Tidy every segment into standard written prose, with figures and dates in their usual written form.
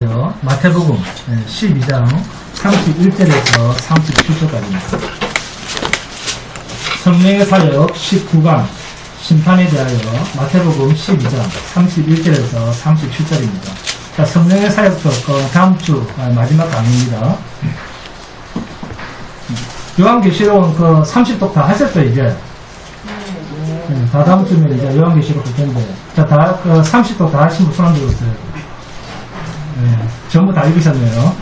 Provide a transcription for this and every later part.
마태복음 12장 31절에서 37절까지입니다. 성령의 사역 19강 심판에 대하여 마태복음 12장 31절에서 37절입니다. 자, 성령의 사역 특권 다음 주 마지막 강의입니다. 요한계시록은 그 30독 다 하셨죠, 이제? 다 다음 주면 이제 요한계시록 할 텐데. 자, 다, 30독 다 하신 분 손 안 들었어요. 전부 다 읽으셨네요.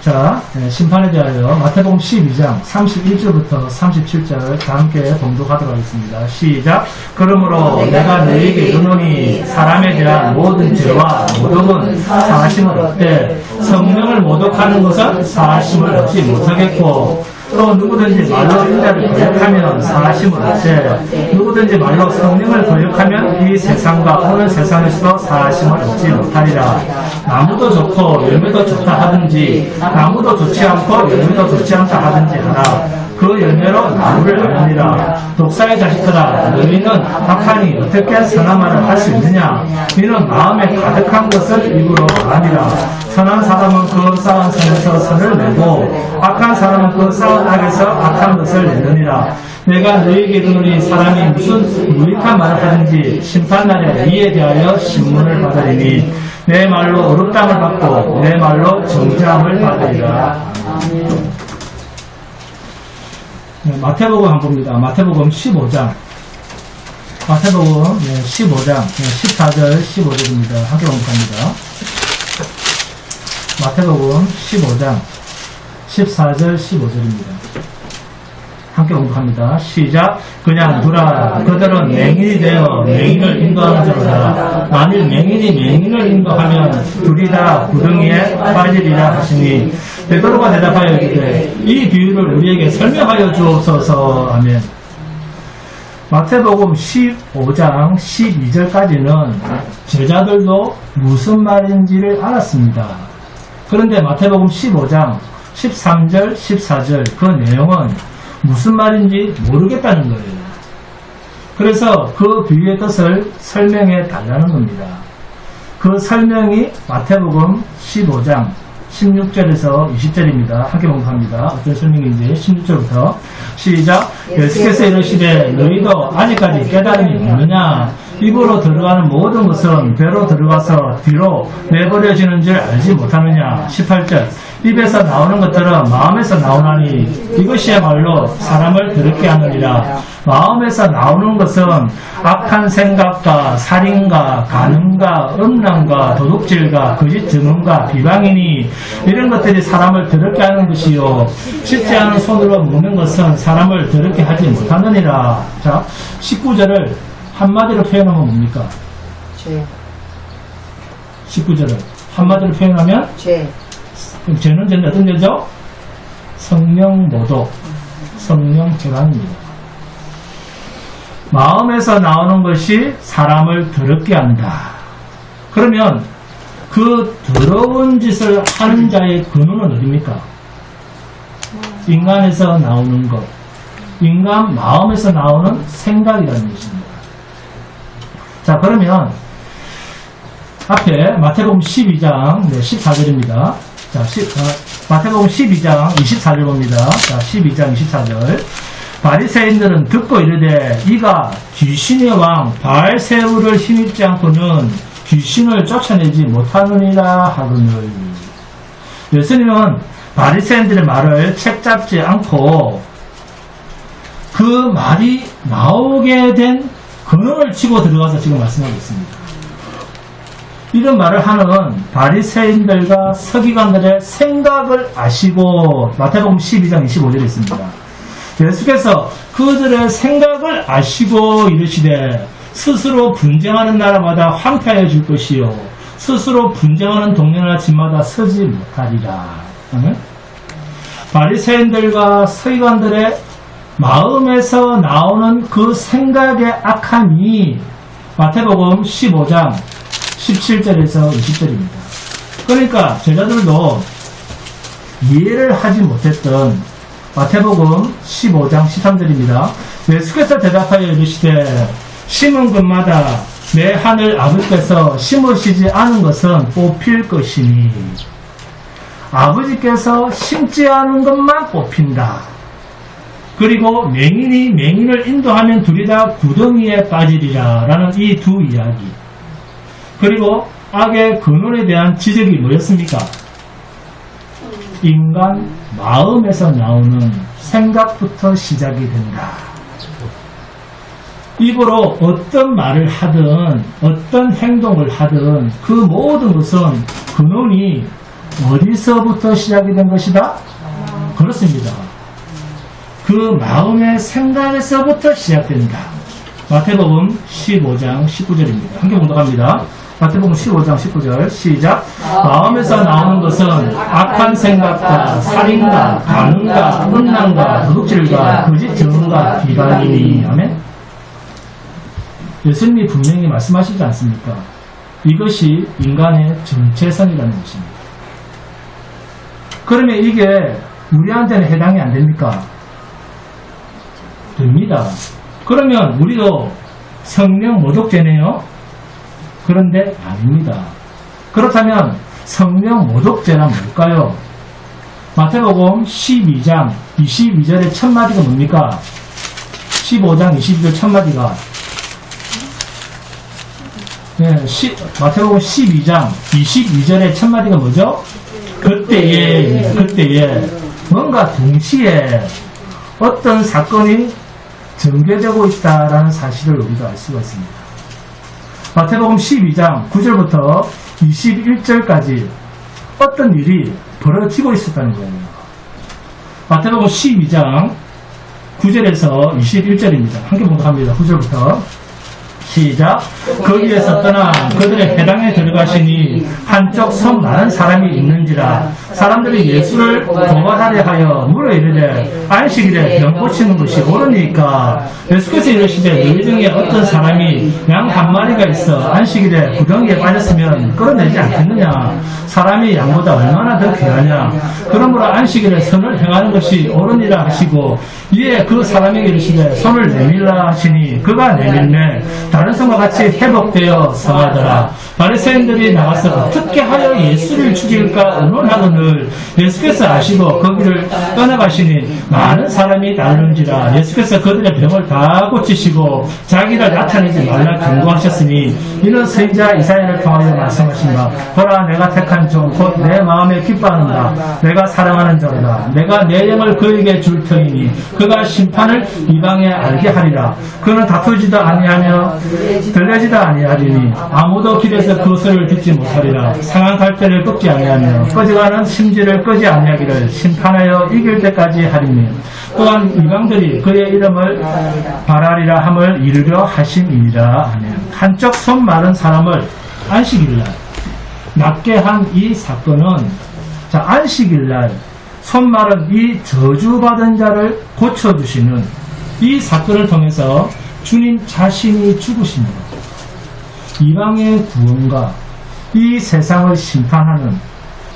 자, 심판에 대하여 마태복음 12장 31절부터 37절 다 함께 봉독하도록 하겠습니다. 시작. 그러므로 내가 너희에게 이르노니 사람에 대한 모든 죄와 모독은 사하심을 얻되 성령을 모독하는 것은 사하심을 얻지 못하겠고 또 누구든지 말로 인자를 거역하면 사하심을 얻되 누구든지 말로 성령을 거역하면 이 세상과 오는 세상에서도 사하심을 얻지 못하리라. 나무도 좋고 열매도 좋다 하든지 나무도 좋지 않고 열매도 좋지 않다 하든지 하라. 그 열매로 나무를 아느니라. 독사의 자식들아, 너희는 악하니 어떻게 선한 말을 할 수 있느냐? 너희는 마음에 가득한 것을 입으로 말하니라. 선한 사람은 그 쌓은 선에서 선을 내고 악한 사람은 그 쌓은 악에서 악한 것을 내느니라. 내가 너희에게 이르노니 사람이 무슨 무익한 말을 하든지 심판날에 이에 대하여 신문을 받으리니 내 말로 어렵담을 받고 내 말로 정죄함을 받으리라. 마태복음 한번 봅니다. 마태복음 15장. 마태복음 15장 14절 15절입니다. 함께 공부합니다. 마태복음 15장 14절 15절입니다. 함께 공부합니다. 시작. 그냥 두라. 그들은 맹인이 되어 맹인을 인도하는 자로다. 만일 맹인이 맹인을 인도하면 둘이 다 구덩이에 빠지리라 하시니 베드로가 대답하여 이르되 이 비유를 우리에게 설명하여 주옵소서. 아멘. 마태복음 15장 12절까지는 제자들도 무슨 말인지를 알았습니다. 그런데 마태복음 15장 13절 14절 그 내용은 무슨 말인지 모르겠다는 거예요. 그래서 그 비유의 뜻을 설명해 달라는 겁니다. 그 설명이 마태복음 15장 16절에서 20절입니다. 함께 공부합니다. 어떤 설명인지 16절부터 시작. 예수께서 이르시되 너희도 아직까지 깨달음이 없느냐? 입으로 들어가는 모든 것은 배로 들어가서 뒤로 내버려지는 줄 알지 못하느냐? 18절. 입에서 나오는 것들은 마음에서 나오나니 이것이야말로 사람을 더럽게 하느니라. 마음에서 나오는 것은 악한 생각과 살인과 간음과 음란과 도둑질과 거짓 증언과 비방이니 이런 것들이 사람을 더럽게 하는 것이요 씻지 않은 손으로 먹는 것은 사람을 더럽게 하지 못하느니라. 자, 19절을 한마디로 표현하면 뭡니까? 죄. 19절을 한마디로 표현하면 죄. 그럼 죄는 어떤 죄죠? 성령 모독, 성령 재간입니다. 마음에서 나오는 것이 사람을 더럽게 한다. 그러면 그 더러운 짓을 하는 자의 근원은 어디입니까? 인간에서 나오는 것, 인간 마음에서 나오는 생각이라는 것입니다. 자, 그러면 앞에 마태복음 12장 14절입니다. 자, 마태복음 12장 24절 봅니다. 자, 12장 24절. 바리새인들은 듣고 이르되 이가 귀신의 왕 바알세울을 힘입지 않고는 귀신을 쫓아내지 못하느니라 하거늘. 예수님은 바리새인들의 말을 책잡지 않고 그 말이 나오게 된 근원을 치고 들어가서 지금 말씀하고 있습니다. 이런 말을 하는 바리새인들과 서기관들의 생각을 아시고 마태복음 12장 25절에 있습니다. 예수께서 그들의 생각을 아시고 이르시되 스스로 분쟁하는 나라마다 황폐하여 줄 것이요 스스로 분쟁하는 동네나 집마다 서지 못하리라. 바리새인들과 서기관들의 마음에서 나오는 그 생각의 악함이 마태복음 15장 17절에서 20절입니다. 그러니까 제자들도 이해를 하지 못했던 마태복음 15장 13절입니다. 예수께서 대답하여 이르시되 심은 것마다 내 하늘 아버지께서 심으시지 않은 것은 뽑힐 것이니 아버지께서 심지 않은 것만 뽑힌다. 그리고 맹인이 맹인을 인도하면 둘이 다 구덩이에 빠지리라 라는 이 두 이야기. 그리고 악의 근원에 대한 지적이 뭐였습니까? 인간 마음에서 나오는 생각부터 시작이 된다. 입으로 어떤 말을 하든 어떤 행동을 하든 그 모든 것은 근원이 어디서부터 시작이 된 것이다? 그렇습니다. 그 마음의 생각에서부터 시작된다. 마태복음 15장 19절입니다. 함께 봉독합니다. 마태복음 15장 19절 시작. 마음에서 나오는 것은 악한 생각과 살인과 간음과 음란과 도둑질과 거짓 증언과 비방이니. 아멘. 예수님이 분명히 말씀하시지 않습니까? 이것이 인간의 정체성이라는 것입니다. 그러면 이게 우리한테는 해당이 안 됩니까? 됩니다. 그러면 우리도 성령 모독죄네요? 그런데 아닙니다. 그렇다면 성령 모독죄란 뭘까요? 마태복음 12장 22절의 첫 마디가 뭡니까? 15장 22절 첫 마디가 마태복음 12장 22절의 첫 마디가 뭐죠? 그때에 뭔가 동시에 어떤 사건이 전개되고 있다라는 사실을 우리가 알 수가 있습니다. 마태복음 12장 9절부터 21절까지 어떤 일이 벌어지고 있었다는 거예요. 마태복음 12장 9절에서 21절입니다. 함께 봉독합니다. 9절부터 시작. 거기에서 떠나 그들의 회당에 들어가시니 한쪽 손 많은 사람이 있는지라. 사람들이 예수를 고발하려 하여 물어 이르되 안식일에 병 고치는 것이 옳으니까. 예수께서 이르시되 너희 중에 어떤 사람이 양 한 마리가 있어 안식일에 구덩이에 빠졌으면 끌어내지 않겠느냐. 사람이 양보다 얼마나 더 귀하냐. 그러므로 안식일에 선을 행하는 것이 옳으니라 하시고 이에 그 사람에게 이르시되 손을 내밀라 하시니 그가 내밀매 다른 손과 같이 회복되어 성하더라. 바리새인들이 나가서 어떻게 하여 예수를 죽일까 의논하거늘 예수께서 아시고 거기를 떠나가시니 많은 사람이 따르는지라. 예수께서 그들의 병을 다 고치시고 자기를 나타내지 말라 경고하셨으니 이는 선지자 이사야를 통하여 말씀하신다. 보라 내가 택한 종 곧 내 마음에 기뻐하는다. 내가 사랑하는 자로다. 내가 내 영을 그에게 줄 터이니 그가 심판을 이방에 알게 하리라. 그는 다투지도 아니하며 들레지도 아니하리니 아무도 길에서 그 소리를 듣지 못하리라. 상한 갈대를 꺾지 아니하며 꺼져가는 심지를 끄지 아니하기를 심판하여 이길 때까지 하리니 또한 이방들이 그의 이름을 바라리라 함을 이루려 하심이니라. 한쪽 손 마른 사람을 안식일날 낫게 한 이 사건은 안식일날 손 마른 이 저주받은 자를 고쳐주시는 이 사건을 통해서 주님 자신이 죽으십니다. 이방의 구원과 이 세상을 심판하는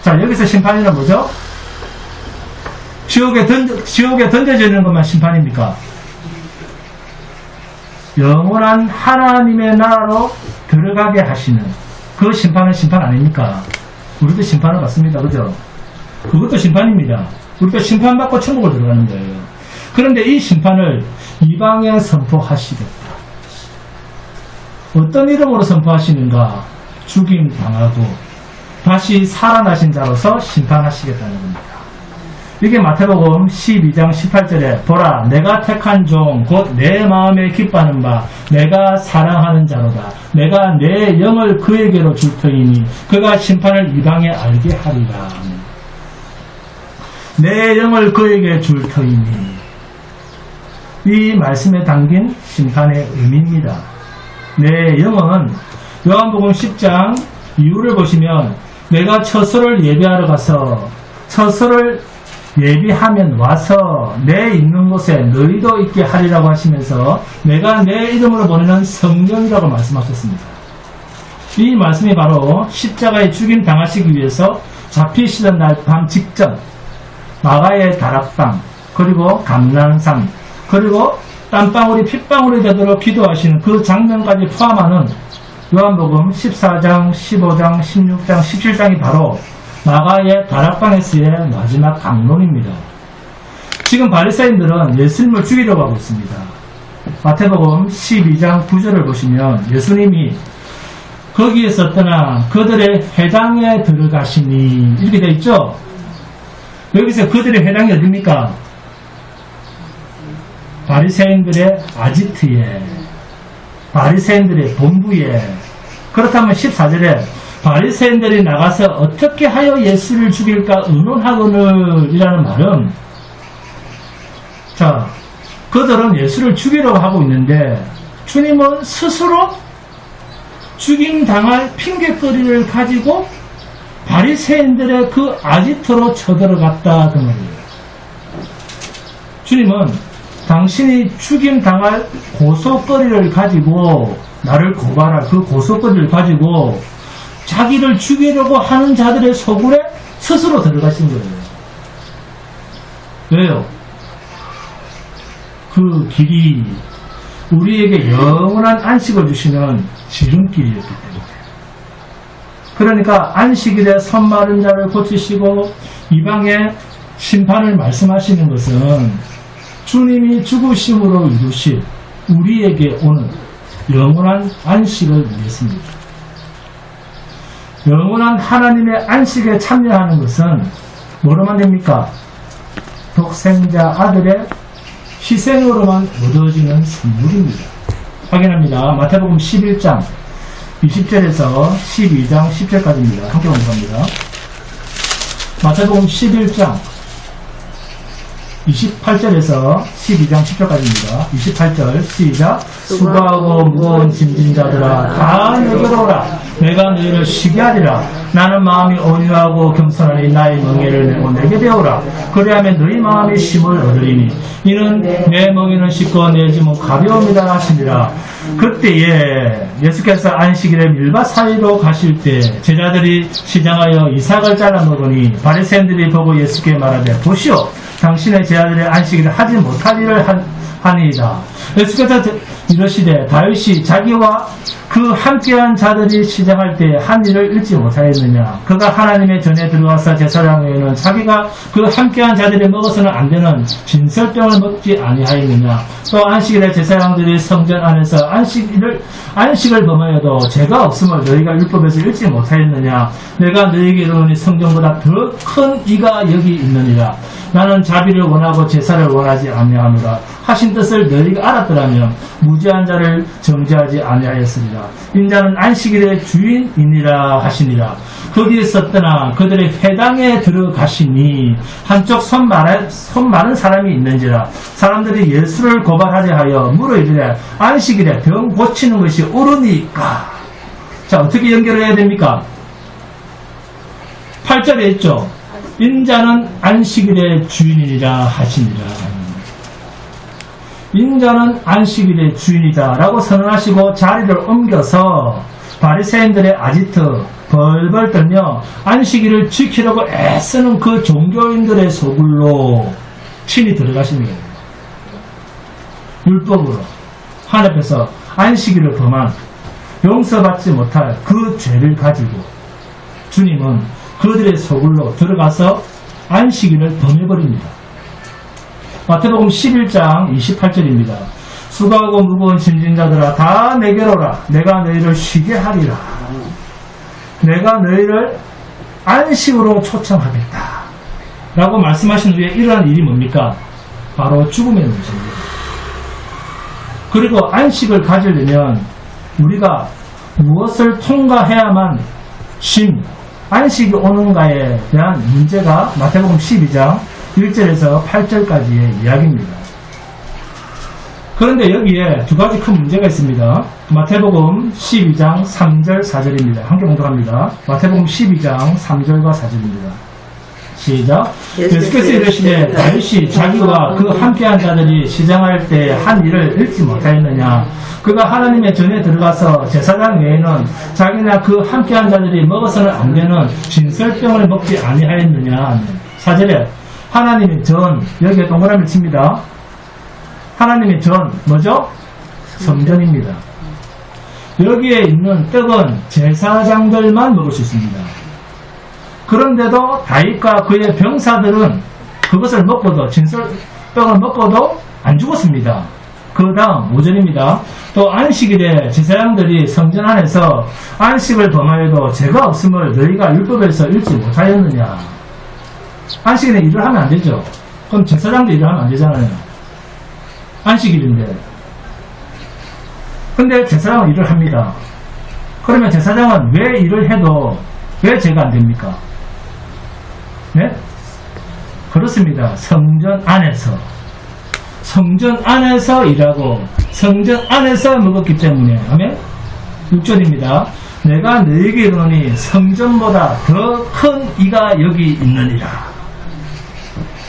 여기서 심판이란 뭐죠? 지옥에 던져지는 것만 심판입니까? 영원한 하나님의 나라로 들어가게 하시는 그 심판은 심판 아닙니까? 우리도 심판을 받습니다. 그죠? 그것도 심판입니다. 우리도 심판받고 천국을 들어가는 거예요. 그런데 이 심판을 이방에 선포하시겠다. 어떤 이름으로 선포하시는가? 죽임 당하고 다시 살아나신 자로서 심판하시겠다는 겁니다. 이게 마태복음 12장 18절에 보라 내가 택한 종 곧 내 마음에 기뻐하는 바 내가 사랑하는 자로다. 내가 내 영을 그에게로 줄 터이니 그가 심판을 이방에 알게 하리라. 내 영을 그에게 줄 터이니 이 말씀에 담긴 심판의 의미입니다. 내 영은 요한복음 10장 이유를 보시면 내가 처소를 예비하러 가서 처소를 예비하면 와서 내 있는 곳에 너희도 있게 하리라고 하시면서 내가 내 이름으로 보내는 성령이라고 말씀하셨습니다. 이 말씀이 바로 십자가에 죽임 당하시기 위해서 잡히시던 날 밤 직전 마가의 다락방 그리고 감난산 그리고 땀방울이 핏방울이 되도록 기도하시는 그 장면까지 포함하는 요한복음 14장, 15장, 16장, 17장이 바로 마가의 다락방에서의 마지막 강론입니다. 지금 바리새인들은 예수님을 죽이려고 하고 있습니다. 마태복음 12장 9절을 보시면 예수님이 거기에서 떠나 그들의 회당에 들어가시니 이렇게 되어 있죠. 여기서 그들의 회당이 어디입니까? 바리새인들의 아지트에, 바리새인들의 본부에. 그렇다면 14절에 바리새인들이 나가서 어떻게 하여 예수를 죽일까 의논하거늘 이라는 말은, 자, 그들은 예수를 죽이려고 하고 있는데 주님은 스스로 죽임당할 핑계거리를 가지고 바리새인들의 그 아지트로 쳐들어갔다 그 말이에요. 주님은 당신이 죽임당할 고소거리를 가지고 나를 고발할 그 고소거리를 가지고 자기를 죽이려고 하는 자들의 소굴에 스스로 들어가신 거예요. 왜요? 그 길이 우리에게 영원한 안식을 주시는 지름길이었기 때문에. 그러니까 안식일에 손 마른 자를 고치시고 이방의 심판을 말씀하시는 것은 주님이 죽으심으로 이루실 우리에게 오는 영원한 안식을 위해서입니다. 영원한 하나님의 안식에 참여하는 것은 뭐로만 됩니까? 독생자 아들의 희생으로만 얻어지는 선물입니다. 확인합니다. 마태복음 11장 20절에서 12장 10절까지입니다. 함께 공부합니다. 마태복음 11장 28절에서 12장 10절까지입니다. 28절 시작. 수고하고 무거운 짐진 자들아 다 내게로 오라. 내가 너희를 쉬게 하리라. 나는 마음이 온유하고 겸손하니 나의 멍에를 메고 내게 배우라. 그리하면 너희 마음이 쉼을 얻으리니 이는 내 멍에는 쉽고 내 짐은 가벼움이다 하시니라. 그때에 예수께서 안식일에 밀밭 사이로 가실 때 제자들이 시장하여 이삭을 잘라 먹으니 바리새인들이 보고 예수께 말하되 보시오 당신의 제자들의 안식일을 하지 못할 일을 하니이다. 예수께서 이러시되 다윗이 자기와 그 함께한 자들이 시장할 때 한 일을 잃지 못하였느냐. 그가 하나님의 전에 들어와서 제사장에는 자기가 그 함께한 자들이 먹어서는 안 되는 진설병을 먹지 아니하였느냐. 또 안식일에 제사장들이 성전 안에서 안식을 범하여도 죄가 없음을 너희가 율법에서 읽지 못하였느냐. 내가 너희에게 이르노니 성전보다 더 큰 이가 여기 있느니라. 나는 자비를 원하고 제사를 원하지 아니하노라. 하신 뜻을 너희가 알았더라면 무죄한 자를 정죄하지 아니하였으리라. 인자는 안식일의 주인이니라 하시니라. 거기에서 떠나 그들의 회당에 들어가시니 한쪽 손 마른 사람이 있는지라. 사람들이 예수를 고발하려 하여 물어 이르되 안식일에 병 고치는 것이 옳으니까. 자, 어떻게 연결해야 됩니까? 8절에 있죠. 인자는 안식일의 주인이라 하시니라. 인자는 안식일의 주인이다 라고 선언하시고 자리를 옮겨서 바리새인들의 아지트 벌벌 떨며 안식일을 지키려고 애쓰는 그 종교인들의 소굴로 친히 들어가시는 거예요. 율법으로 하나님 앞에서 안식일을 범한 용서받지 못할 그 죄를 가지고 주님은 그들의 소굴로 들어가서 안식일을 범해버립니다. 마태복음 11장 28절입니다. 수고하고 무거운 짐진 자들아 다 내게로 오라. 내가 너희를 쉬게 하리라. 내가 너희를 안식으로 초청하겠다 라고 말씀하신 후에 일어난 일이 뭡니까? 바로 죽음의 문제입니다. 그리고 안식을 가지려면 우리가 무엇을 통과해야만 안식이 오는가에 대한 문제가 마태복음 12장 1절에서 8절까지의 이야기입니다. 그런데 여기에 두 가지 큰 문제가 있습니다. 마태복음 12장 3절 4절입니다. 함께 공독합니다. 마태복음 12장 3절과 4절입니다. 시작. 예수께서 이르시되 다윗이 자기와 그 함께한 자들이 시장할 때 한 일을 잃지 못하였느냐. 그가 하나님의 전에 들어가서 제사장 외에는 자기나 그 함께한 자들이 먹어서는 안 되는 진설병을 먹지 아니하였느냐. 4절에 하나님의 전, 여기에 동그라미를 칩니다. 하나님의 전 뭐죠? 성전입니다. 여기에 있는 떡은 제사장들만 먹을 수 있습니다. 그런데도 다윗과 그의 병사들은 그것을 먹고도 진설떡을 먹고도 안 죽었습니다. 그 다음 5절입니다. 또 안식일에 제사장들이 성전 안에서 안식을 범하여도 죄가 없음을 너희가 율법에서 읽지 못하였느냐. 안식일에 일을 하면 안 되죠. 그럼 제사장도 일을 하면 안 되잖아요. 안식일인데. 근데 제사장은 일을 합니다. 그러면 제사장은 왜 일을 해도 왜 죄가 안 됩니까? 네? 그렇습니다. 성전 안에서 일하고 성전 안에서 먹었기 때문에. 아멘? 6절입니다. 내가 너에게 이르노니 성전보다 더 큰 이가 여기 있느니라.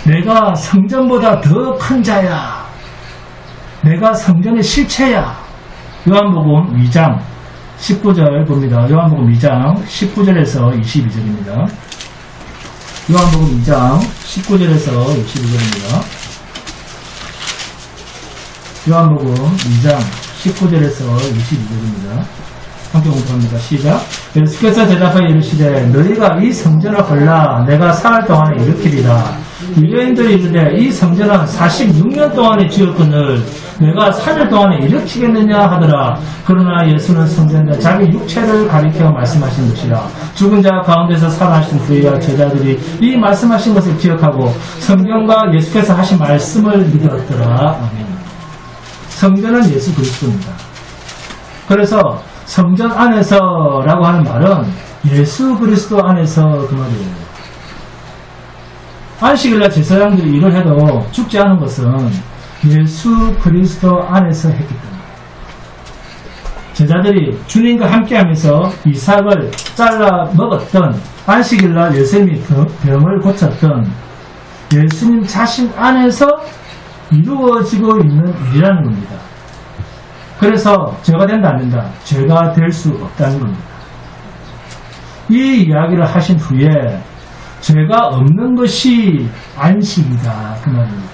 내가 성전보다 더 큰 자야. 내가 성전의 실체야. 요한복음 2장 19절 봅니다. 요한복음 2장 19절에서 22절입니다. 요한복음 2장 19절에서 22절입니다. 요한복음 2장 19절에서 22절입니다. 함께 공부합니다. 시작. 예수께서 대답하여 이르시되 너희가 이 성전을 헐라 내가 사흘 동안에 일으키리라. 유대인들이 이르되 이 성전은 46년 동안에 지었거늘 내가 3일 동안에 일으키겠느냐 하더라. 그러나 예수는 성전과 자기 육체를 가리켜 말씀하신 것이라. 죽은 자 가운데서 살아나신 후에야 제자들이 이 말씀하신 것을 기억하고 성경과 예수께서 하신 말씀을 믿었더라. 아멘. 성전은 예수 그리스도입니다. 그래서 성전 안에서라고 하는 말은 예수 그리스도 안에서 그 말이에요. 안식일날 제사장들이 일을 해도 죽지 않은 것은 예수 그리스도 안에서 했기 때문에. 제자들이 주님과 함께하면서 이삭을 잘라 먹었던 안식일날 예수님이 병을 고쳤던 예수님 자신 안에서 이루어지고 있는 일이라는 겁니다. 그래서 죄가 된다 안 된다? 죄가 될 수 없다는 겁니다. 이 이야기를 하신 후에 죄가 없는 것이 안식이다 그 말입니다.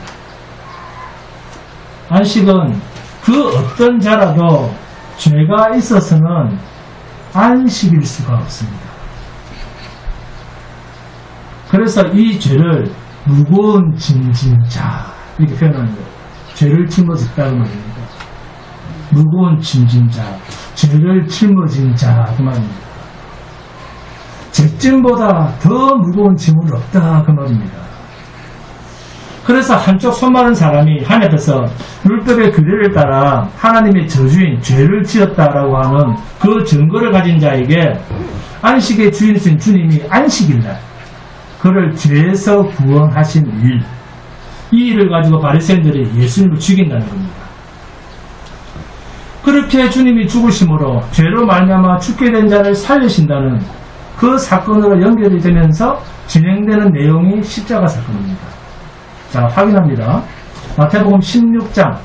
안식은 그 어떤 자라도 죄가 있어서는 안식일 수가 없습니다. 그래서 이 죄를 무거운 짐진 자 이렇게 표현하는 거예요. 죄를 짊어졌다는 말입니다. 무거운 짐진 자, 죄를 짊어진 자 그 말입니다. 죄짐보다 더 무거운 짐은 없다 그 말입니다. 그래서 한쪽 손 마른 사람이 하나님께서 율법의 규례를 따라 하나님의 저주인 죄를 지었다라고 하는 그 증거를 가진 자에게 안식의 주인이신 주님이 안식일날 그를 죄에서 구원하신 일, 이 일을 가지고 바리새인들이 예수님을 죽인다는 겁니다. 그렇게 주님이 죽으심으로 죄로 말미암아 죽게 된 자를 살리신다는 그 사건으로 연결이 되면서 진행되는 내용이 십자가 사건입니다. 자, 확인합니다. 마태복음 16장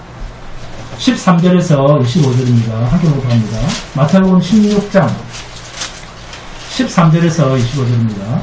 13절에서 25절입니다. 함께 공부합니다. 마태복음 16장 13절에서 25절입니다.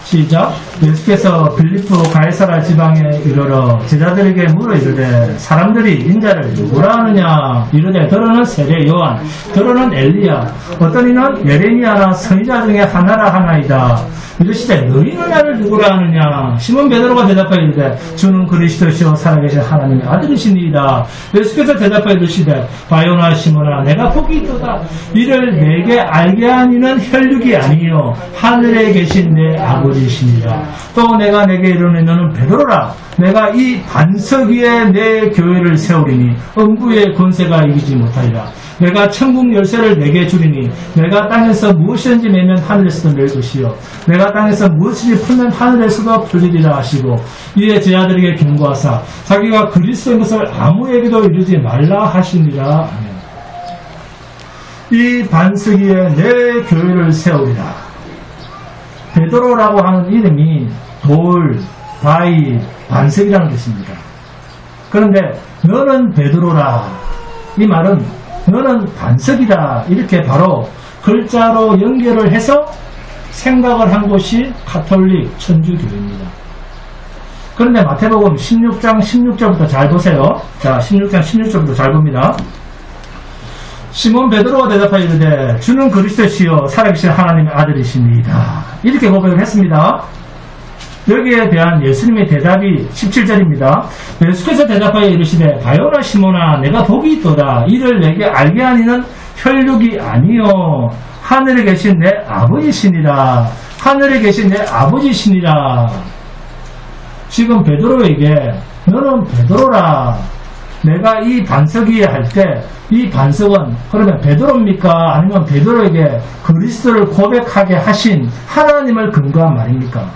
시작. 예수께서 빌립보 가이사라 지방에 이르러 제자들에게 물어 이르되 사람들이 인자를 누구라 하느냐. 이르되 더러는 세례 요한, 더러는 엘리야, 어떤 이는 예레미야나 선지자 중에 하나라 하나이다. 이르시되 너희는 나를 누구라 하느냐. 시몬 베드로가 대답하여 이르되 주는 그리스도시요 살아계신 하나님의 아들이시니이다. 예수께서 대답하여 이르시되 바요나 시몬아 내가 복이 있도다. 이를 내게 알게 한 이는 혈육이 아니요 하늘에 계신 내 아버지시니라. 또 내가 내게 이르노니 너는 베드로라. 내가 이 반석 위에 내 교회를 세우리니 음부의 권세가 이기지 못하리라. 내가 천국 열쇠를 내게 주리니 내가 땅에서 무엇이든지 매면 하늘에서도 맬 것이요 내가 땅에서 무엇이든지 풀면 하늘에서도 풀리리라 하시고 이에 제자들에게 경고하사 자기가 그리스도인 것을 아무에게도 이르지 말라 하시니라. 이 반석 위에 내 교회를 세우리라. 베드로라고 하는 이름이 돌, 바위, 반석이라는 뜻입니다. 그런데 너는 베드로라. 이 말은 너는 반석이다. 이렇게 바로 글자로 연결을 해서 생각을 한 것이 가톨릭 천주교입니다. 그런데 마태복음 16장 16절부터 잘 보세요. 자, 16장 16절부터 잘 봅니다. 시몬 베드로가 대답하여 이르되 주는 그리스도시요 살아계신 하나님의 아들이십니다. 이렇게 고백을 했습니다. 여기에 대한 예수님의 대답이 17절입니다. 예수께서 대답하여 이르시되 바요나 시몬아 내가 복이 있도다. 이를 내게 알게 하니는 혈육이 아니요 하늘에 계신 내 아버지시니라. 하늘에 계신 내 아버지시니라. 지금 베드로에게 너는 베드로라. 내가 이 반석 위에 할 때 이 반석은 그러면 베드로입니까? 아니면 베드로에게 그리스도를 고백하게 하신 하나님을 근거한 말입니까?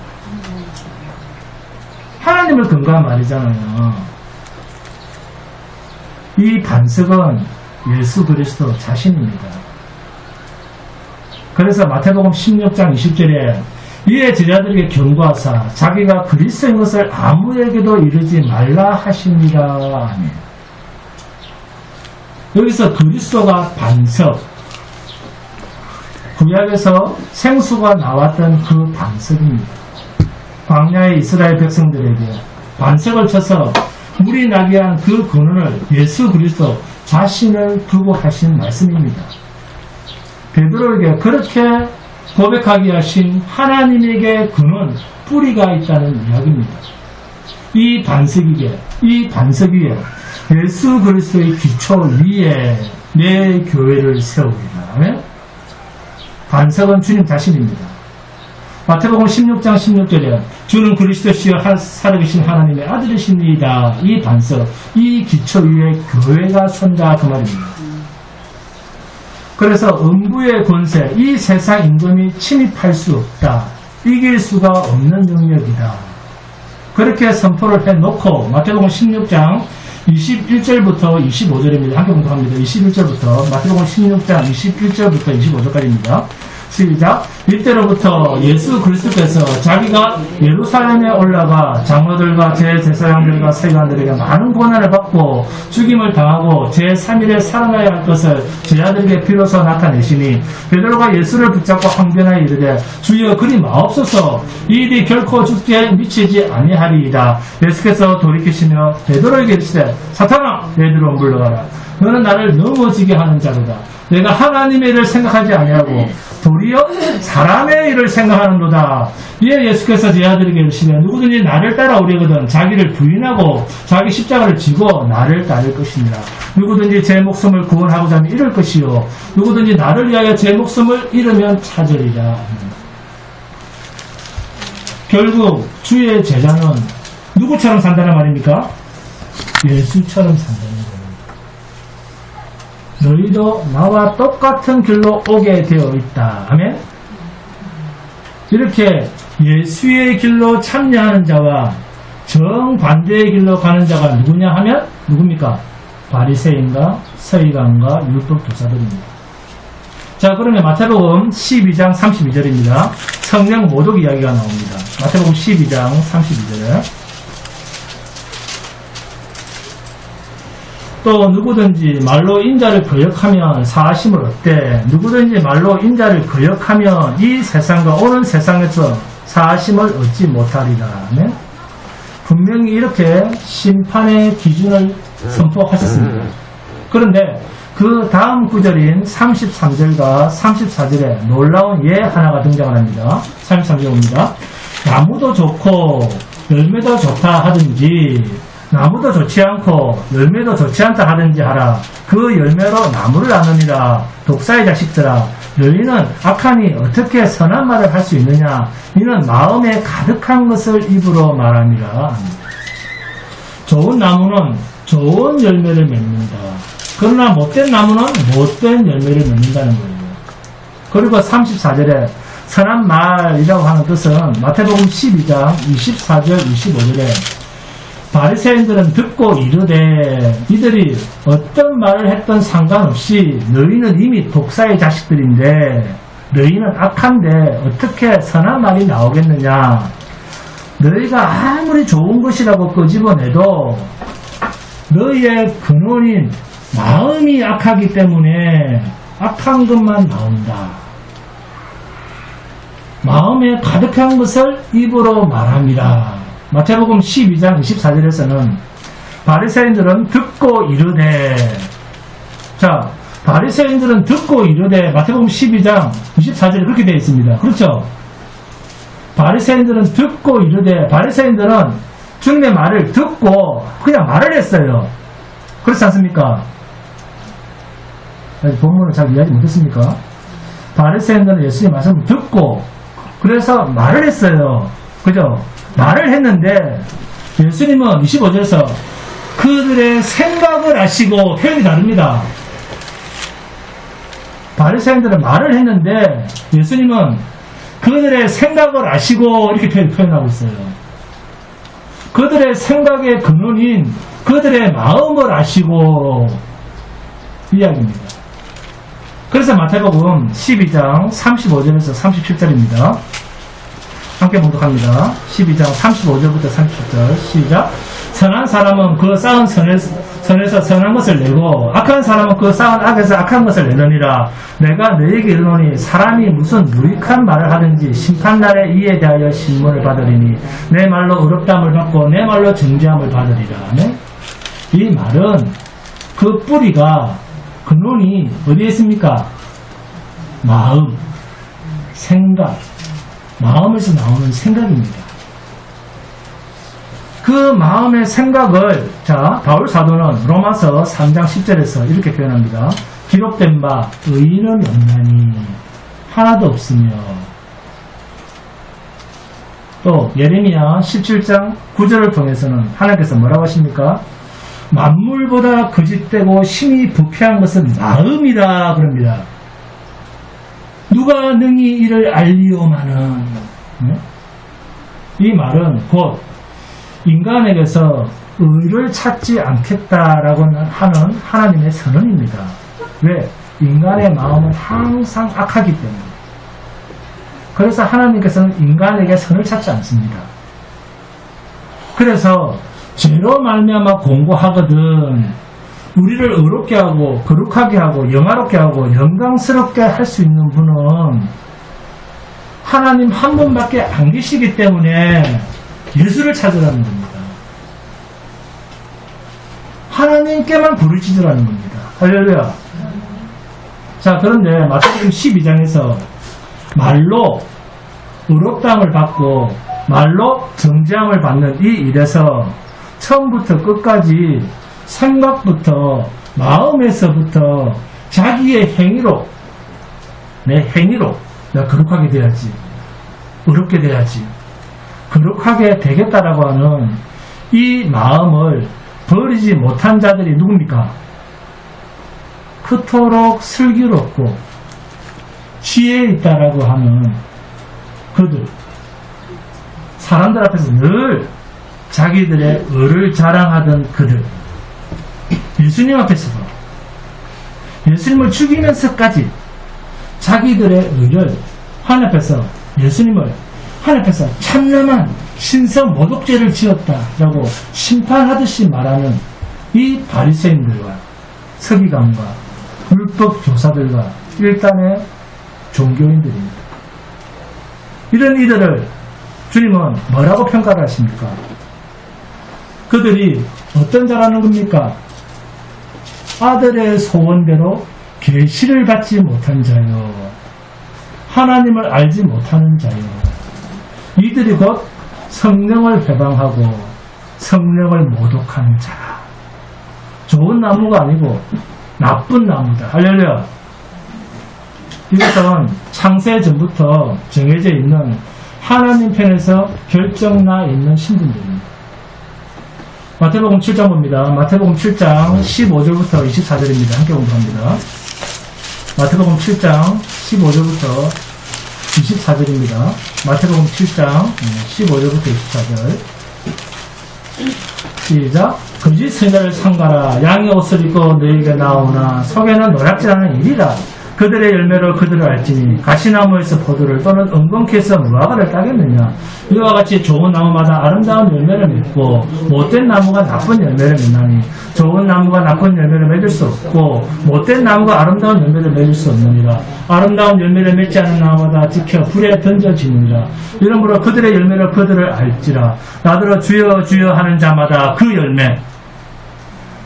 하나님을 근거한 말이잖아요. 이 반석은 예수 그리스도 자신입니다. 그래서 마태복음 16장 20절에 이에 제자들에게 경고하사 자기가 그리스도인 것을 아무에게도 이르지 말라 하십니다. 아멘. 여기서 그리스도가 반석, 구약에서 생수가 나왔던 그 반석입니다. 광야의 이스라엘 백성들에게 반석을 쳐서 물이 나게 한 그 근원을 예수 그리스도 자신을 두고 하신 말씀입니다. 베드로에게 그렇게 고백하게 하신 하나님에게 근원, 뿌리가 있다는 이야기입니다. 이 반석 위에 예수 그리스도의 기초 위에 내 교회를 세우리라. 반석은 주님 자신입니다. 마태복음 16장 16절에 주는 그리스도시여 살아계신 하나님의 아들이십니다. 이 반석, 이 기초 위에 교회가 선다 그 말입니다. 그래서 음부의 권세, 이 세상 임금이 침입할 수 없다. 이길 수가 없는 능력이다. 그렇게 선포를 해놓고 마태복음 16장 21절부터 25절입니다. 함께 공부합니다. 21절부터 마태복음 16장 21절부터 25절까지입니다. 시작. 이때로부터 예수 그리스도께서 자기가 예루살렘에 올라가 장로들과 제사장들과 세관들에게 많은 고난을 받고 죽임을 당하고 제3일에 살아나야 할 것을 제자들에게 비로소 나타내시니 베드로가 예수를 붙잡고 항변하여 이르되 주여 그리 마옵소서 이 일이 결코 죽게 미치지 아니하리이다. 예수께서 돌이키시며 베드로에게 이르시되 사탄아 베드로 물러가라. 너는 나를 넘어지게 하는 자로다. 내가 하나님의 일을 생각하지 아니하고 도리어 사람의 일을 생각하는도다. 이에 예수께서 제자들에게 이르시되 누구든지 나를 따라오려거든 자기를 부인하고 자기 십자가를 지고 나를 따를 것이니라. 누구든지 제 목숨을 구원하고자 하면 잃을 것이요 누구든지 나를 위하여 제 목숨을 잃으면 찾으리라. 결국 주의 제자는 누구처럼 산다는 말입니까? 예수처럼 산다는 겁니다. 너희도 나와 똑같은 길로 오게 되어 있다. 아멘. 이렇게 예수의 길로 참여하는 자와 정반대의 길로 가는 자가 누구냐 하면 누굽니까? 바리새인과 서기관과 율법교사들입니다. 자, 그러면 마태복음 12장 32절입니다. 성령 모독 이야기가 나옵니다. 마태복음 12장 32절에 또 누구든지 말로 인자를 거역하면 사하심을 얻되 누구든지 말로 인자를 거역하면 이 세상과 오는 세상에서 사하심을 얻지 못하리라. 네? 분명히 이렇게 심판의 기준을 선포하셨습니다. 그런데 그 다음 구절인 33절과 34절에 놀라운 예 하나가 등장을 합니다. 33절 봅니다. 나무도 좋고 열매도 좋다 하든지 나무도 좋지 않고 열매도 좋지 않다 하든지 하라. 그 열매로 나무를 아느니라. 독사의 자식들아 너희는 악하니 어떻게 선한 말을 할 수 있느냐. 이는 마음에 가득한 것을 입으로 말함이라. 좋은 나무는 좋은 열매를 맺는다. 그러나 못된 나무는 못된 열매를 맺는다는 거예요. 그리고 34절에 선한 말이라고 하는 뜻은 마태복음 12장 24절 25절에 바리새인들은 듣고 이르되 이들이 어떤 말을 했던 상관없이 너희는 이미 독사의 자식들인데 너희는 악한데 어떻게 선한 말이 나오겠느냐. 너희가 아무리 좋은 것이라고 끄집어내도 너희의 근원인 마음이 악하기 때문에 악한 것만 나온다. 마음에 가득한 것을 입으로 말합니다. 마태복음 12장 24절에서는 바리새인들은 듣고 이르되 자 바리새인들은 듣고 이르되 마태복음 12장 24절에 그렇게 되어 있습니다. 그렇죠? 바리새인들은 듣고 이르되 바리새인들은 주님의 말을 듣고 그냥 말을 했어요. 그렇지 않습니까? 본문을 잘 이해하지 못했습니까? 바리새인들은 예수님 말씀을 듣고 그래서 말을 했어요. 그죠? 말을 했는데 예수님은 25절에서 그들의 생각을 아시고 표현이 다릅니다. 바리새인들은 말을 했는데 예수님은 그들의 생각을 아시고 이렇게 표현하고 있어요. 그들의 생각의 근원인 그들의 마음을 아시고 이야기입니다. 그래서 마태복음 12장 35절에서 37절입니다. 함께 봉독합니다. 12장 35절부터 37절 시작. 선한 사람은 그 쌓은 선에서 선한 것을 내고 악한 사람은 그 쌓은 악에서 악한 것을 내느니라. 내가 너에게 이르노니 사람이 무슨 유익한 말을 하든지 심판날에 이에 대하여 신문을 받으리니 내 말로 의롭다함을 받고 내 말로 정죄함을 받으리라. 네? 이 말은 그 뿌리가 근원이 어디에 있습니까? 마음, 생각, 마음에서 나오는 생각입니다. 그 마음의 생각을 바울 사도는 로마서 3장 10절에서 이렇게 표현합니다. 기록된 바 의인은 없나니 하나도 없으며, 또 예레미야 17장 9절을 통해서는 하나님께서 뭐라고 하십니까? 만물보다 거짓되고 심히 부패한 것은 마음이다 그럽니다. 누가 능히 이를 알리오마는, 이 말은 곧 인간에게서 의를 찾지 않겠다라고 하는 하나님의 선언입니다. 왜? 인간의 마음은 항상 악하기 때문에. 그래서 하나님께서는 인간에게 선을 찾지 않습니다. 그래서 죄로 말미암아 공고하거든 우리를 의롭게 하고 거룩하게 하고 영화롭게 하고 영광스럽게 할 수 있는 분은 하나님 한 분밖에 안 계시기 때문에 예수를 찾으라는 겁니다. 하나님께만 부르짖으라는 겁니다. 할렐루야. 자, 그런데 마태복음 12장에서 말로 의롭다함을 받고 말로 정죄함을 받는 이 일에서 처음부터 끝까지 생각부터 마음에서부터 자기의 행위로, 내 행위로 내가 거룩하게 돼야지, 의롭게 돼야지, 거룩하게 되겠다라고 하는 이 마음을 버리지 못한 자들이 누굽니까? 그토록 슬기롭고 지혜 있다라고 하는 그들, 사람들 앞에서 늘 자기들의 의를 자랑하던 그들, 예수님 앞에서도 예수님을 죽이면서까지 자기들의 의를 하나님 앞에서, 예수님을 하나님 앞에서 참남한 신성 모독죄를 지었다라고 심판하듯이 말하는 이 바리새인들과 서기관과 율법 교사들과 일단의 종교인들입니다. 이런 이들을 주님은 뭐라고 평가를 하십니까? 그들이 어떤 자라는 겁니까? 아들의 소원대로 계시를 받지 못한 자요, 하나님을 알지 못하는 자요. 이들이 곧 성령을 회방하고 성령을 모독하는 자. 좋은 나무가 아니고 나쁜 나무다. 할렐루야. 이것은 창세 전부터 정해져 있는 하나님 편에서 결정나 있는 신분들입니다. 마태복음 7장 봅니다. 마태복음 7장 15절부터 24절입니다. 함께 공부합니다. 마태복음 7장 15절부터 24절입니다. 마태복음 7장 15절부터 24절 시작. 거짓 선자를 삼가라. 양의 옷을 입고 너에게 나오나 속에는 노략질하는 일이라. 그들의 열매로 그들을 알지니 가시나무에서 포도를 또는 엉겅퀴에서 무화과를 따겠느냐. 이와 같이 좋은 나무마다 아름다운 열매를 맺고 못된 나무가 나쁜 열매를 맺나니 좋은 나무가 나쁜 열매를 맺을 수 없고 못된 나무가 아름다운 열매를 맺을 수 없느니라. 아름다운 열매를 맺지 않은 나무마다 지켜 불에 던져지느니라. 이러므로 그들의 열매로 그들을 알지라. 나더러 주여 주여 하는 자마다 그 열매,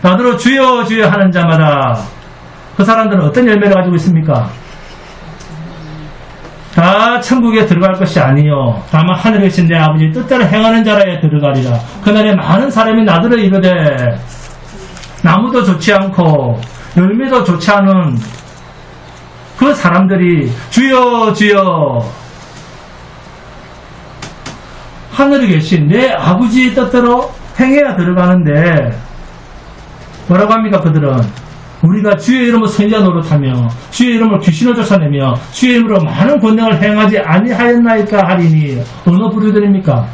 나더러 주여 주여 하는 자마다 그 사람들은 어떤 열매를 가지고 있습니까? 다 천국에 들어갈 것이 아니요 다만 하늘에 계신 내 아버지 뜻대로 행하는 자라에 들어가리라. 그날에 많은 사람이 나더러 이르되 나무도 좋지 않고 열매도 좋지 않은 그 사람들이 주여 주여 하늘에 계신 내 아버지 뜻대로 행해야 들어가는데 뭐라고 합니까? 그들은 우리가 주의 이름으로 선지자 노릇하며 주의 이름으로 귀신을 쫓아내며 주의 이름으로 많은 권능을 행하지 아니하였나이까 하리니 어느 부류들입니까?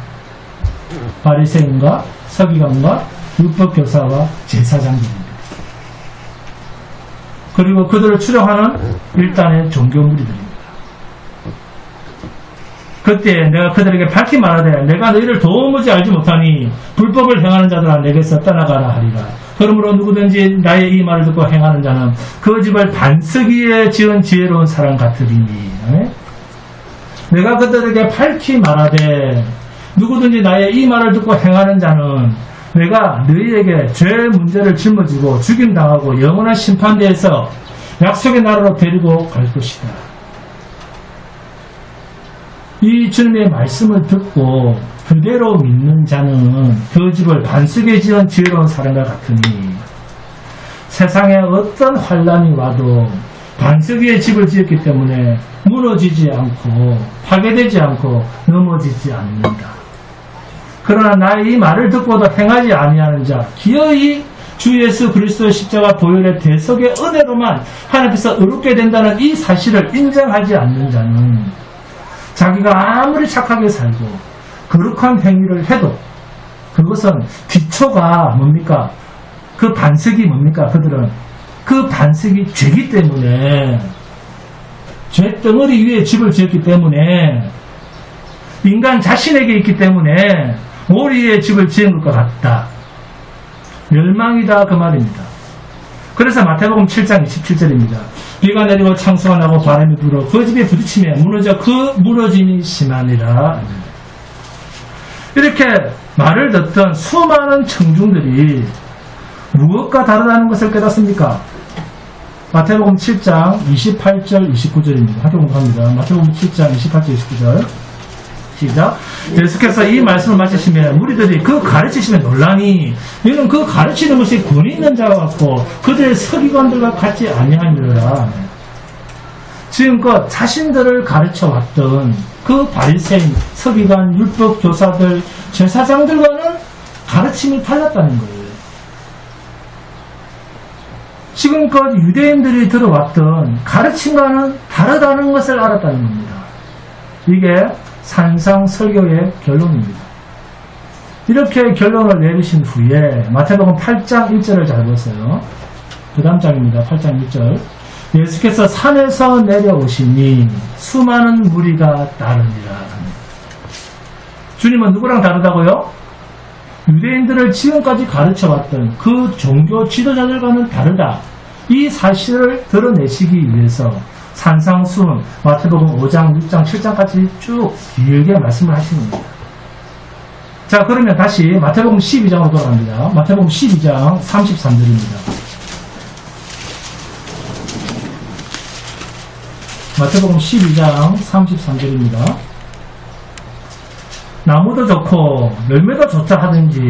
바리새인과 서기관과 율법교사와 제사장들입니다. 그리고 그들을 추종하는 일단의 종교 무리들입니다. 그때 내가 그들에게 밝히 말하되 내가 너희를 도무지 알지 못하니 불법을 행하는 자들아 내게서 떠나가라 하리라. 그러므로 누구든지 나의 이 말을 듣고 행하는 자는 그 집을 반석위에 지은 지혜로운 사람 같으리니. 내가 그들에게 밝히 말하되 누구든지 나의 이 말을 듣고 행하는 자는 내가 너희에게 죄 문제를 짊어지고 죽임당하고 영원한 심판대에서 약속의 나라로 데리고 갈 것이다. 이 주님의 말씀을 듣고 그대로 믿는 자는 그 집을 반석에 지은 지혜로운 사람과 같으니 세상에 어떤 환란이 와도 반석 위에 집을 지었기 때문에 무너지지 않고 파괴되지 않고 넘어지지 않는다. 그러나 나의 이 말을 듣고도 행하지 아니하는 자 기어이 주 예수 그리스도의 십자가 보혈의 대속의 은혜로만 하나님 앞에서 의롭게 된다는 이 사실을 인정하지 않는 자는 자기가 아무리 착하게 살고 거룩한 행위를 해도 그것은 기초가 뭡니까? 그 반석이 뭡니까? 그들은 그 반석이 죄기 때문에 죄덩어리 위에 집을 지었기 때문에 인간 자신에게 있기 때문에 오리에 집을 지은 것 같다. 멸망이다 그 말입니다. 그래서 마태복음 7장 27절입니다. 비가 내리고 창수가 나고 바람이 불어 그 집에 부딪히며 무너져 그 무너짐이 심하니라. 이렇게 말을 듣던 수많은 청중들이 무엇과 다르다는 것을 깨닫습니까? 마태복음 7장 28절 29절입니다. 학교 공부합니다. 마태복음 7장 28절 29절 시작. 예수께서 이 말씀을 마치시면 무리들이 그 가르치시면 놀라니 이는 그 가르치는 것이 권위 있는 자와 같고 그들의 서기관들과 같지 아니하니라. 지금껏 자신들을 가르쳐왔던 그 바리새인, 서기관, 율법 교사들, 제사장들과는 가르침이 달랐다는 거예요. 지금껏 유대인들이 들어왔던 가르침과는 다르다는 것을 알았다는 겁니다. 이게 산상설교의 결론입니다. 이렇게 결론을 내리신 후에 마태복음 8장 1절을 잘 보세요. 그 다음 장입니다. 8장 1절. 예수께서 산에서 내려오시니 수많은 무리가 따르니라. 주님은 누구랑 다르다고요? 유대인들을 지금까지 가르쳐왔던 그 종교 지도자들과는 다르다. 이 사실을 드러내시기 위해서 산상수훈, 마태복음 5장, 6장, 7장까지 쭉 길게 말씀을 하시는 겁니다. 자, 그러면 다시 마태복음 12장으로 돌아갑니다. 마태복음 12장 33절입니다. 마태복음 12장 33절입니다. 나무도 좋고 열매도 좋다 하든지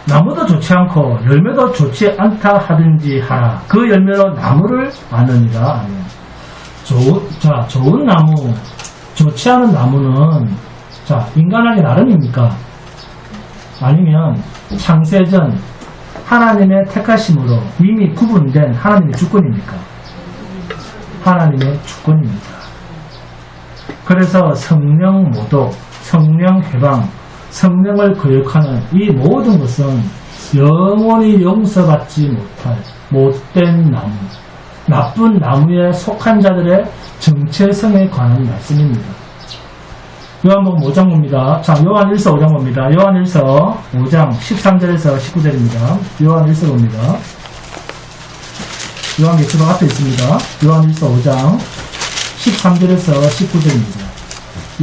나무도 좋지 않고 열매도 좋지 않다 하든지 하라. 그 열매로 나무를 아느니라. 아멘. 좋은 나무, 좋지 않은 나무는 인간하기 나름입니까? 아니면 창세전 하나님의 택하심으로 이미 구분된 하나님의 주권입니까? 하나님의 주권입니다. 그래서 성령 모독, 성령 해방, 성령을 거역하는 이 모든 것은 영원히 용서받지 못할 못된 나무, 나쁜 나무에 속한 자들의 정체성에 관한 말씀입니다. 요한복음 5장 봅니다. 자, 요한 1서 5장 봅니다. 요한 1서 5장 13절에서 19절입니다. 요한 1서 봅니다. 요한 계시록 앞에 있습니다. 요한 1서 5장 13절에서 19절입니다.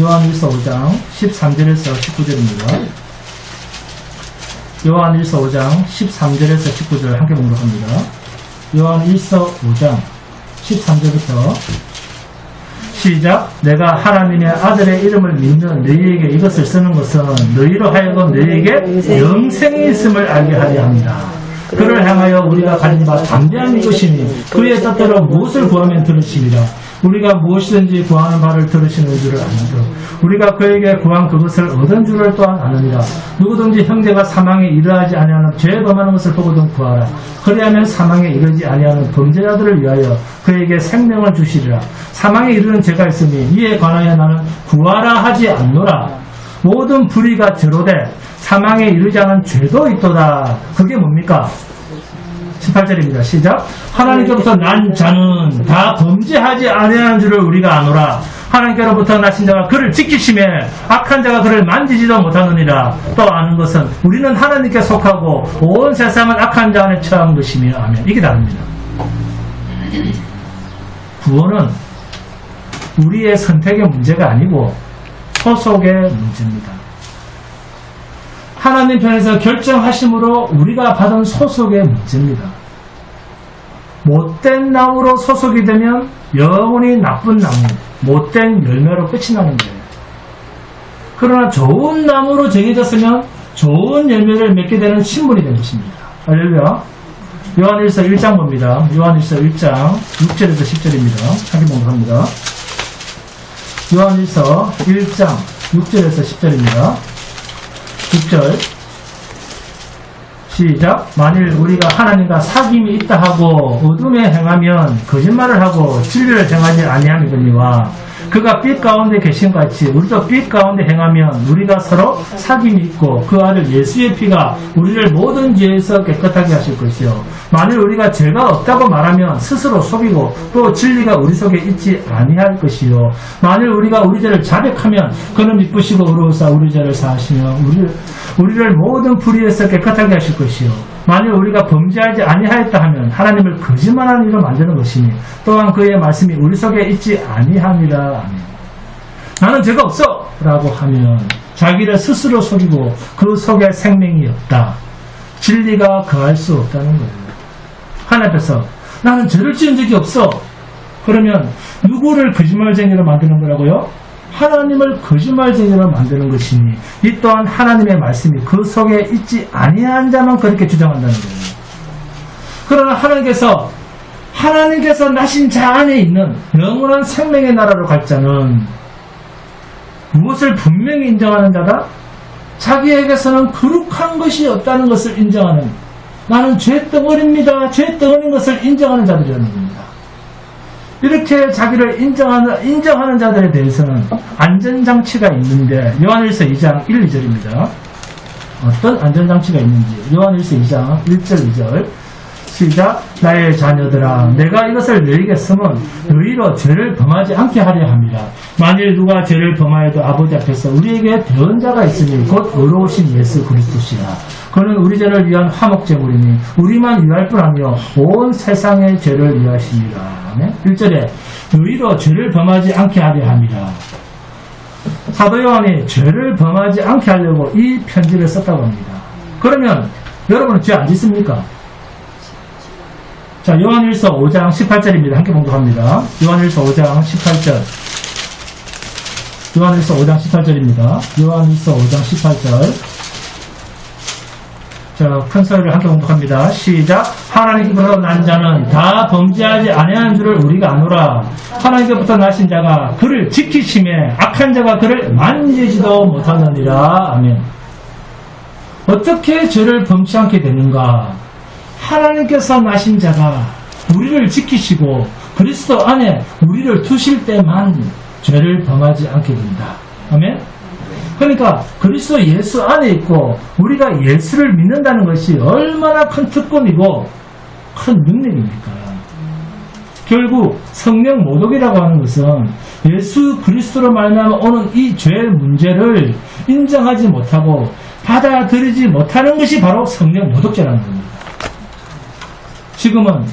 요한 1서 5장 13절에서 19절입니다. 요한 1서 5장 13절에서 19절 함께 보도록 합니다. 요한 1서 5장 13절부터 시작. 내가 하나님의 아들의 이름을 믿는 너희에게 이것을 쓰는 것은 너희로 하여금 너희에게 영생이 있음을 알게 하려 합니다. 그를 향하여 우리가 가진 바 담대한 이것이니 그의 뜻대로 무엇을 구하면 들으시리라. 우리가 무엇이든지 구하는 바를 들으시는 줄을 아는데 우리가 그에게 구한 그것을 얻은 줄을 또한 아느니라. 누구든지 형제가 사망에 이르하지 아니하는 죄 범하는 것을 보거든 구하라. 그리하면 사망에 이르지 아니하는 범죄자들을 위하여 그에게 생명을 주시리라. 사망에 이르는 죄가 있으니 이에 관하여 나는 구하라 하지 않노라. 모든 불의가 제로되 사망에 이르지 않은 죄도 있도다. 그게 뭡니까? 18절입니다. 시작. 하나님께로부터 난 자는 다 범죄하지 아니하는 줄을 우리가 아노라. 하나님께로부터 나신 자가 그를 지키심에 악한 자가 그를 만지지도 못하느니라. 또 아는 것은 우리는 하나님께 속하고 온 세상은 악한 자 안에 처한 것이며 아멘. 이게 다릅니다. 구원은 우리의 선택의 문제가 아니고 소속의 문제입니다. 하나님 편에서 결정하심으로 우리가 받은 소속의 문제입니다. 못된 나무로 소속이 되면 영원히 나쁜 나무, 못된 열매로 끝이 나는 거예요. 그러나 좋은 나무로 정해졌으면 좋은 열매를 맺게 되는 신분이 된 것입니다. 할렐루야. 요한일서 1장 봅니다. 요한일서 1장 6절에서 10절입니다. 하기 공부합니다. 요한일서 1장 6절에서 10절입니다. 6절 시작. 만일 우리가 하나님과 사귐이 있다 하고 어둠에 행하면 거짓말을 하고 진리를 행하지 아니함이거니와 그가 빛 가운데 계신 같이 우리도 빛 가운데 행하면 우리가 서로 사귐이 있고 그 아들 예수의 피가 우리를 모든 죄에서 깨끗하게 하실 것이요 만일 우리가 죄가 없다고 말하면 스스로 속이고 또 진리가 우리 속에 있지 아니할 것이요 만일 우리가 우리 죄를 자백하면 그는 미쁘시고 의로우사 우리 죄를 사하시며 우리를 모든 불의에서 깨끗하게 하실 것이요 만일 우리가 범죄하지 아니하였다 하면 하나님을 거짓말하는 이로 만드는 것이니 또한 그의 말씀이 우리 속에 있지 아니함이라. 나는 죄가 없어 라고 하면 자기를 스스로 속이고 그 속에 생명이 없다. 진리가 거할 수 없다는 거예요. 하나님 앞에서 나는 죄를 지은 적이 없어. 그러면 누구를 거짓말쟁이로 만드는 거라고요? 하나님을 거짓말쟁이로 만드는 것이니 이 또한 하나님의 말씀이 그 속에 있지 아니한 자만 그렇게 주장한다는 거예요. 그러나 하나님께서 나신 자 안에 있는 영원한 생명의 나라로 갈 자는 무엇을 분명히 인정하는 자다? 자기에게서는 거룩한 것이 없다는 것을 인정하는 나는 죄덩어리입니다. 죄덩어리인 것을 인정하는 자들이라는 겁니다. 이렇게 자기를 인정하는 자들에 대해서는 안전장치가 있는데 요한일서 2장 1, 2절입니다. 어떤 안전장치가 있는지 요한일서 2장 1절 2절 시작. 나의 자녀들아 내가 이것을 너희에게 쓰면 너희로 죄를 범하지 않게 하려 함이라. 만일 누가 죄를 범하여도 아버지 앞에서 우리에게 대언자가 있으니 곧 의로우신 예수 그리스도시라. 그는 우리 죄를 위한 화목제물이니 우리만 위할 뿐 아니요 온 세상의 죄를 위하시니라. 1절에 너희로 죄를 범하지 않게 하려 함이라. 사도 요한이 죄를 범하지 않게 하려고 이 편지를 썼다고 합니다. 그러면 여러분은 죄 안 짓습니까? 자, 요한일서 5장 18절입니다. 함께 봉독합니다. 요한일서 5장 18절. 요한일서 5장 18절입니다. 요한일서 5장 18절. 자, 큰 소리를 함께 봉독합니다. 시작. 하나님께로부터 난 자는 다 범죄하지 아니하는 줄을 우리가 아노라. 하나님께로부터 나신 자가 그를 지키심에 악한 자가 그를 만지지도 못하느니라. 아멘. 어떻게 죄를 범치 않게 되는가? 하나님께서 나신 자가 우리를 지키시고 그리스도 안에 우리를 두실 때만 죄를 범하지 않게 된다. 아멘. 그러니까 그리스도 예수 안에 있고 우리가 예수를 믿는다는 것이 얼마나 큰 특권이고 큰 능력입니까? 결국 성령 모독이라고 하는 것은 예수 그리스도로 말미암아 오는 이 죄의 문제를 인정하지 못하고 받아들이지 못하는 것이 바로 성령 모독죄라는 겁니다. 지금은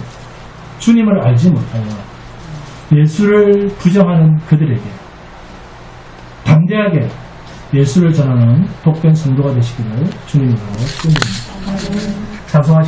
주님을 알지 못하여 예수를 부정하는 그들에게 담대하게 예수를 전하는 복된 성도가 되시기를 주님으로 축원드립니다. 찬송하시겠습니다.